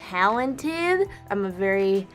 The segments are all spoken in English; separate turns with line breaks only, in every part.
talented. I'm a very,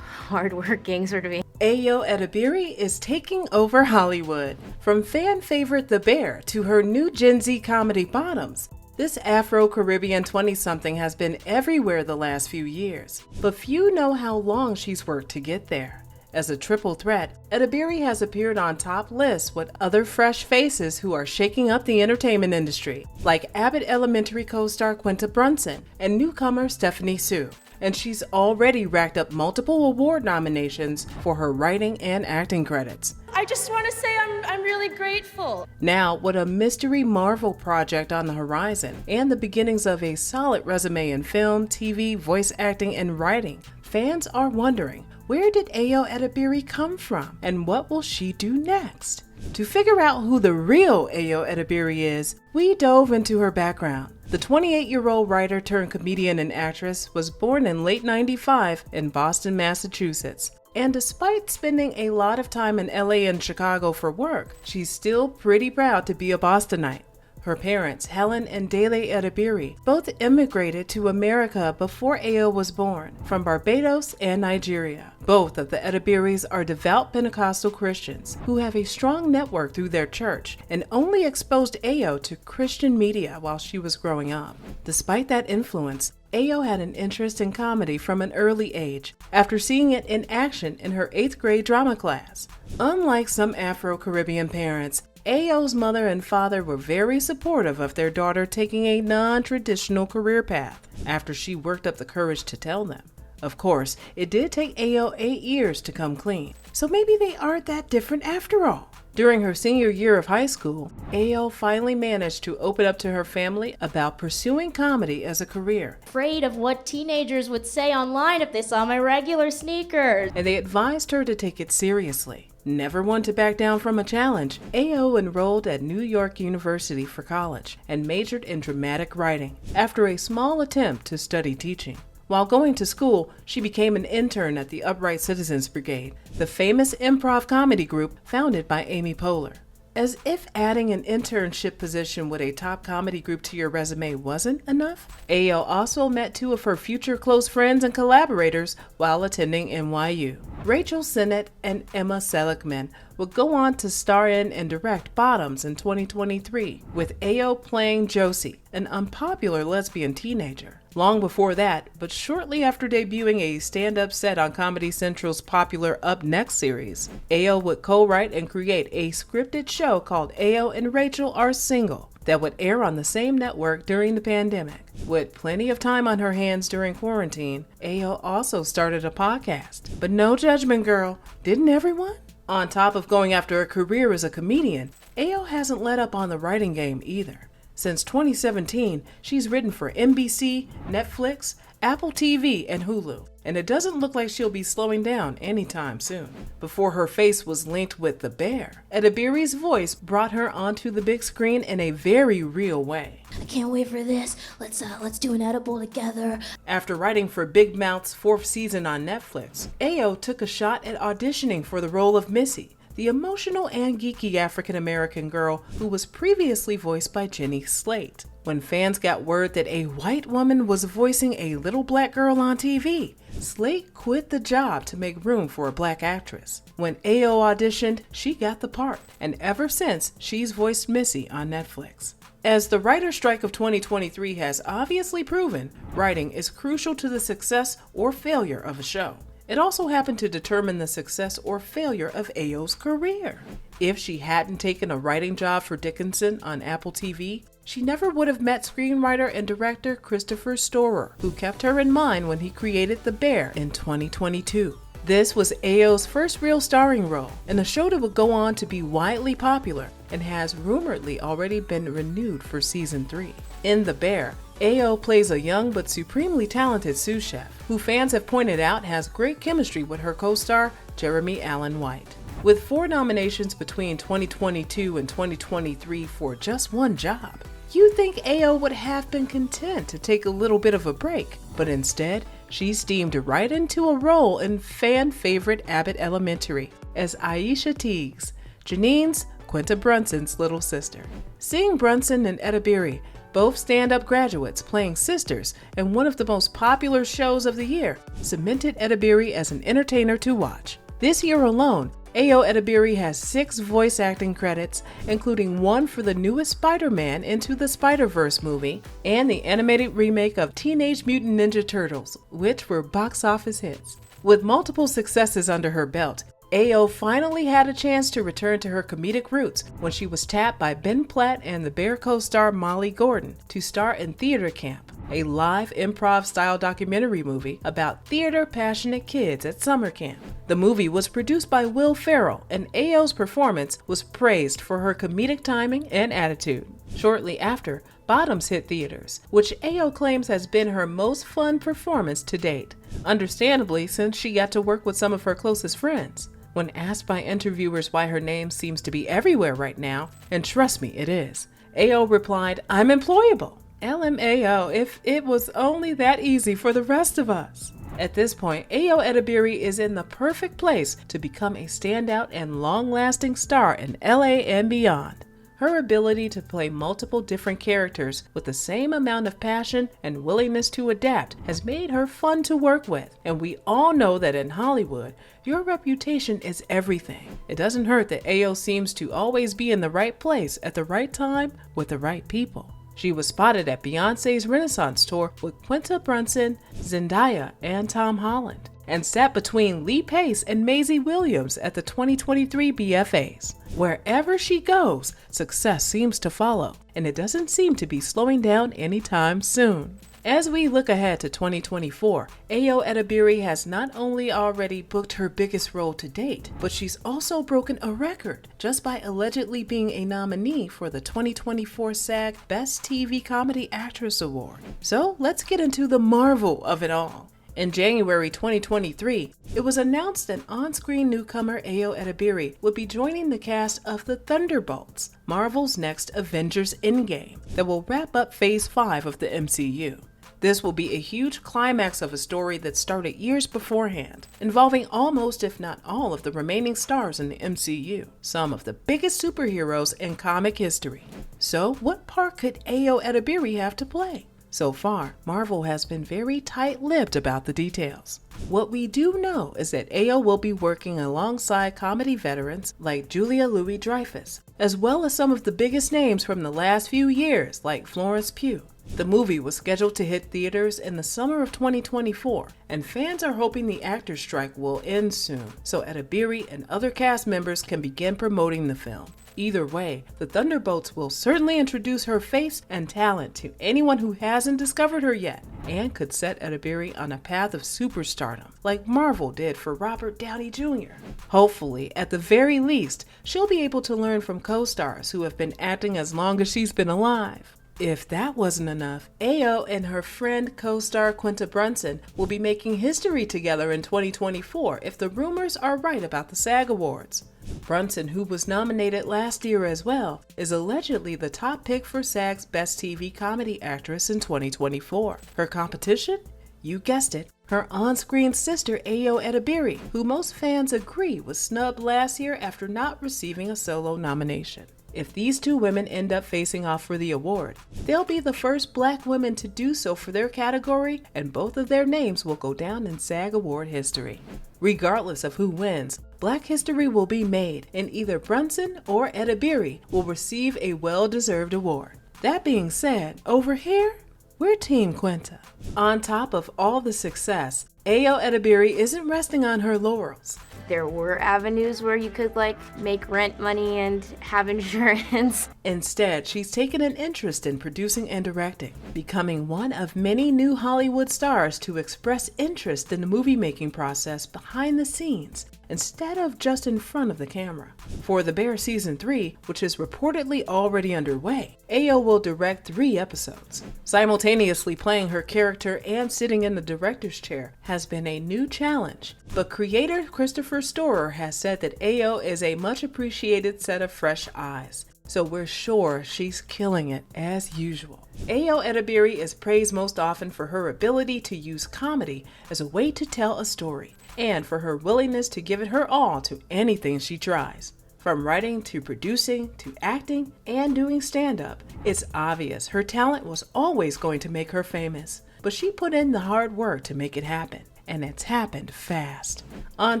hardworking sort of.
Ayo Edebiri is taking over Hollywood. From fan favorite The Bear to her new Gen Z comedy Bottoms, this Afro-Caribbean 20-something has been everywhere the last few years, but few know how long she's worked to get there. As a triple threat, Edebiri has appeared on top lists with other fresh faces who are shaking up the entertainment industry, like Abbott Elementary co-star Quinta Brunson and newcomer Stephanie Sue. And she's already racked up multiple award nominations for her writing and acting credits.
I just want to say I'm really grateful.
Now, with a mystery Marvel project on the horizon and the beginnings of a solid resume in film, TV, voice acting, and writing, fans are wondering, where did Ayo Edebiri come from and what will she do next? To figure out who the real Ayo Edebiri is, we dove into her background. The 28-year-old writer turned comedian and actress was born in late '95 in Boston, Massachusetts. And despite spending a lot of time in LA and Chicago for work, she's still pretty proud to be a Bostonite. Her parents, Helen and Dele Edebiri, both immigrated to America before Ayo was born, from Barbados and Nigeria. Both of the Edebiris are devout Pentecostal Christians who have a strong network through their church and only exposed Ayo to Christian media while she was growing up. Despite that influence, Ayo had an interest in comedy from an early age after seeing it in action in her 8th grade drama class. Unlike some Afro-Caribbean parents, Ayo's mother and father were very supportive of their daughter taking a non-traditional career path after she worked up the courage to tell them. Of course, it did take Ayo 8 years to come clean, so maybe they aren't that different after all. During her senior year of high school, Ayo finally managed to open up to her family about pursuing comedy as a career.
Afraid of what teenagers would say online if they saw my regular sneakers.
And they advised her to take it seriously. Never one to back down from a challenge, Ayo enrolled at New York University for college and majored in dramatic writing after a small attempt to study teaching. While going to school, she became an intern at the Upright Citizens Brigade, the famous improv comedy group founded by Amy Poehler. As if adding an internship position with a top comedy group to your resume wasn't enough, Ayo also met 2 of her future close friends and collaborators while attending NYU. Rachel Sennett and Emma Seligman would go on to star in and direct Bottoms in 2023, with Ayo playing Josie, an unpopular lesbian teenager. Long before that, but shortly after debuting a stand-up set on Comedy Central's popular Up Next series, Ayo would co-write and create a scripted show called Ayo and Rachel Are Single that would air on the same network during the pandemic. With plenty of time on her hands during quarantine, Ayo also started a podcast. But no judgment, girl. Didn't everyone? On top of going after a career as a comedian, Ayo hasn't let up on the writing game either. Since 2017, she's written for NBC, Netflix, Apple TV, and Hulu, and it doesn't look like she'll be slowing down anytime soon. Before her face was linked with The Bear, Edebiri's voice brought her onto the big screen in a very real way.
I can't wait for this. Let's do an edible together.
After writing for Big Mouth's 4th season on Netflix, Ayo took a shot at auditioning for the role of Missy, the emotional and geeky African-American girl who was previously voiced by Jenny Slate. When fans got word that a white woman was voicing a little black girl on TV, Slate quit the job to make room for a black actress. When Ayo auditioned, she got the part, and ever since, she's voiced Missy on Netflix. As the writer's strike of 2023 has obviously proven, writing is crucial to the success or failure of a show. It also happened to determine the success or failure of Ayo's career. If she hadn't taken a writing job for Dickinson on Apple TV, she never would have met screenwriter and director Christopher Storer, who kept her in mind when he created The Bear in 2022. This was Ayo's first real starring role in a show that would go on to be widely popular and has rumoredly already been renewed for season 3. In The Bear, Ayo plays a young but supremely talented sous chef, who fans have pointed out has great chemistry with her co-star Jeremy Allen White. With 4 nominations between 2022 and 2023 for just one job, you'd think Ayo would have been content to take a little bit of a break, but instead, she steamed right into a role in fan favorite Abbott Elementary as Aisha Teagues, Janine's, Quinta Brunson's little sister. Seeing Brunson and Edebiri, both stand-up graduates playing sisters in one of the most popular shows of the year, cemented Edebiri as an entertainer to watch. This year alone, Ayo Edebiri has 6 voice acting credits, including one for the newest Spider-Man Into the Spider-Verse movie and the animated remake of Teenage Mutant Ninja Turtles, which were box office hits. With multiple successes under her belt, Ayo finally had a chance to return to her comedic roots when she was tapped by Ben Platt and the Bear co-star Molly Gordon to star in Theater Camp, a live improv-style documentary movie about theater-passionate kids at summer camp. The movie was produced by Will Ferrell, and Ayo's performance was praised for her comedic timing and attitude. Shortly after, Bottoms hit theaters, which Ayo claims has been her most fun performance to date, understandably since she got to work with some of her closest friends. When asked by interviewers why her name seems to be everywhere right now, and trust me, it is, Ayo replied, "I'm employable. LMAO, if it was only that easy for the rest of us." At this point, Ayo Edebiri is in the perfect place to become a standout and long-lasting star in LA and beyond. Her ability to play multiple different characters with the same amount of passion and willingness to adapt has made her fun to work with, and we all know that in Hollywood, your reputation is everything. It doesn't hurt that Ayo seems to always be in the right place at the right time with the right people. She was spotted at Beyoncé's Renaissance tour with Quinta Brunson, Zendaya, and Tom Holland, and sat between Lee Pace and Maisie Williams at the 2023 BFAs. Wherever she goes, success seems to follow, and it doesn't seem to be slowing down anytime soon. As we look ahead to 2024, Ayo Edebiri has not only already booked her biggest role to date, but she's also broken a record just by allegedly being a nominee for the 2024 SAG Best TV Comedy Actress Award. So let's get into the marvel of it all. In January 2023, it was announced that on-screen newcomer Ayo Edebiri would be joining the cast of The Thunderbolts, Marvel's next Avengers Endgame, that will wrap up Phase 5 of the MCU. This will be a huge climax of a story that started years beforehand, involving almost if not all of the remaining stars in the MCU, some of the biggest superheroes in comic history. So what part could Ayo Edebiri have to play? So far, Marvel has been very tight-lipped about the details. What we do know is that Ayo will be working alongside comedy veterans like Julia Louis-Dreyfus, as well as some of the biggest names from the last few years like Florence Pugh. The movie was scheduled to hit theaters in the summer of 2024, and fans are hoping the actors' strike will end soon, so Edebiri and other cast members can begin promoting the film. Either way, the Thunderbolts will certainly introduce her face and talent to anyone who hasn't discovered her yet, and could set Edebiri on a path of superstardom, like Marvel did for Robert Downey Jr. Hopefully, at the very least, she'll be able to learn from co-stars who have been acting as long as she's been alive. If that wasn't enough, Ayo and her friend co-star Quinta Brunson will be making history together in 2024 if the rumors are right about the SAG Awards. Brunson, who was nominated last year as well, is allegedly the top pick for SAG's Best TV Comedy Actress in 2024. Her competition? You guessed it, her on-screen sister Ayo Edebiri, who most fans agree was snubbed last year after not receiving a solo nomination. If these two women end up facing off for the award, they'll be the first Black women to do so for their category, and both of their names will go down in SAG Award history. Regardless of who wins, Black history will be made, and either Brunson or Edebiri will receive a well-deserved award. That being said, over here, we're Team Quinta. On top of all the success, Ayo Edebiri isn't resting on her laurels.
There were avenues where you could make rent money and have insurance.
Instead, she's taken an interest in producing and directing, becoming one of many new Hollywood stars to express interest in the movie-making process behind the scenes, instead of just in front of the camera. For The Bear Season 3, which is reportedly already underway, Ayo will direct 3 episodes. Simultaneously playing her character and sitting in the director's chair has been a new challenge, but creator Christopher Storer has said that Ayo is a much appreciated set of fresh eyes, so we're sure she's killing it as usual. Ayo Edebiri is praised most often for her ability to use comedy as a way to tell a story, and for her willingness to give it her all to anything she tries. From writing to producing to acting and doing stand-up, it's obvious her talent was always going to make her famous. But she put in the hard work to make it happen, and it's happened fast. On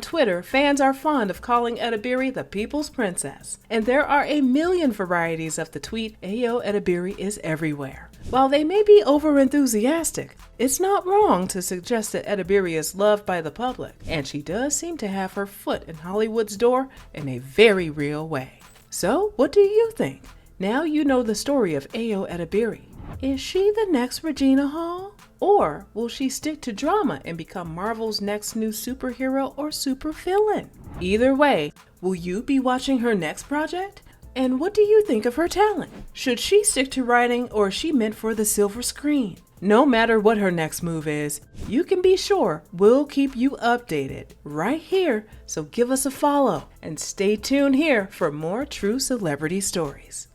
Twitter, fans are fond of calling Edebiri the People's Princess, and there are a million varieties of the tweet Ayo Edebiri is everywhere. While they may be over-enthusiastic, it's not wrong to suggest that Edebiri is loved by the public, and she does seem to have her foot in Hollywood's door in a very real way. So, what do you think? Now you know the story of Ayo Edebiri. Is she the next Regina Hall? Or will she stick to drama and become Marvel's next new superhero or supervillain? Either way, will you be watching her next project? And what do you think of her talent? Should she stick to writing or is she meant for the silver screen? No matter what her next move is, you can be sure we'll keep you updated right here, so give us a follow and stay tuned here for more true celebrity stories.